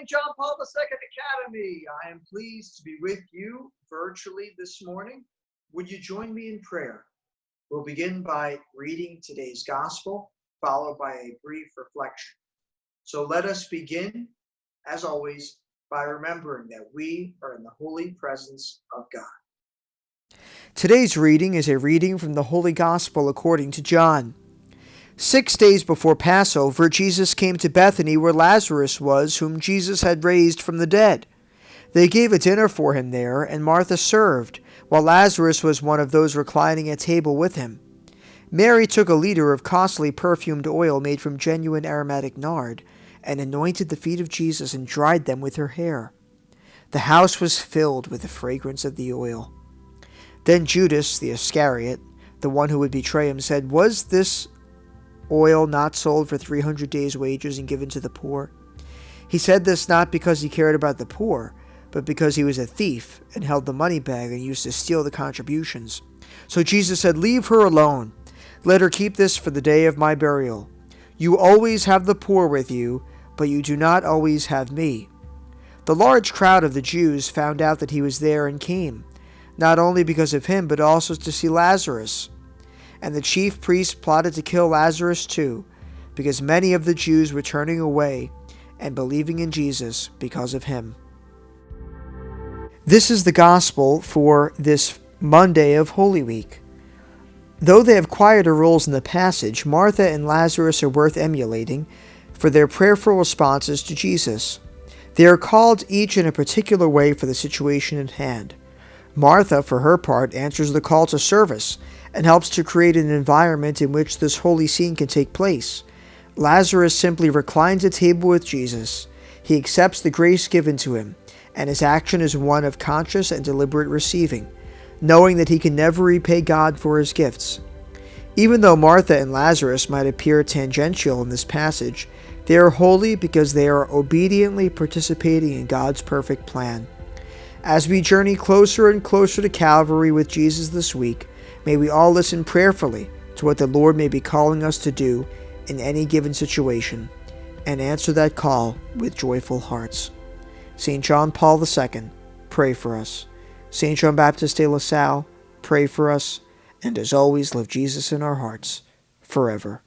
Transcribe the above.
St. John Paul II Academy. I am pleased to be with you virtually this morning. Would you join me in prayer? We'll begin by reading today's gospel, followed by a brief reflection. So let us begin, as always, by remembering that we are in the holy presence of God. Today's reading is a reading from the Holy Gospel according to John. 6 days before Passover, Jesus came to Bethany where Lazarus was, whom Jesus had raised from the dead. They gave a dinner for him there, and Martha served, while Lazarus was one of those reclining at table with him. Mary took a liter of costly perfumed oil made from genuine aromatic nard, and anointed the feet of Jesus and dried them with her hair. The house was filled with the fragrance of the oil. Then Judas, the Iscariot, the one who would betray him, said, "Was this oil not sold for 300 days' wages and given to the poor?" He said this not because he cared about the poor, but because he was a thief and held the money bag and used to steal the contributions. So Jesus said, "Leave her alone. Let her keep this for the day of my burial. You always have the poor with you, but you do not always have me." The large crowd of the Jews found out that he was there and came, not only because of him, but also to see Lazarus. And the chief priests plotted to kill Lazarus too, because many of the Jews were turning away and believing in Jesus because of him. This is the gospel for this Monday of Holy Week. Though they have quieter roles in the passage, Martha and Lazarus are worth emulating for their prayerful responses to Jesus. They are called each in a particular way for the situation at hand. Martha, for her part, answers the call to service and helps to create an environment in which this holy scene can take place. Lazarus simply reclines at table with Jesus. He accepts the grace given to him, and his action is one of conscious and deliberate receiving, knowing that he can never repay God for his gifts. Even though Martha and Lazarus might appear tangential in this passage, they are holy because they are obediently participating in God's perfect plan. As we journey closer and closer to Calvary with Jesus this week, may we all listen prayerfully to what the Lord may be calling us to do in any given situation, and answer that call with joyful hearts. St. John Paul II, pray for us. St. John Baptist de La Salle, pray for us. And as always, live Jesus in our hearts forever.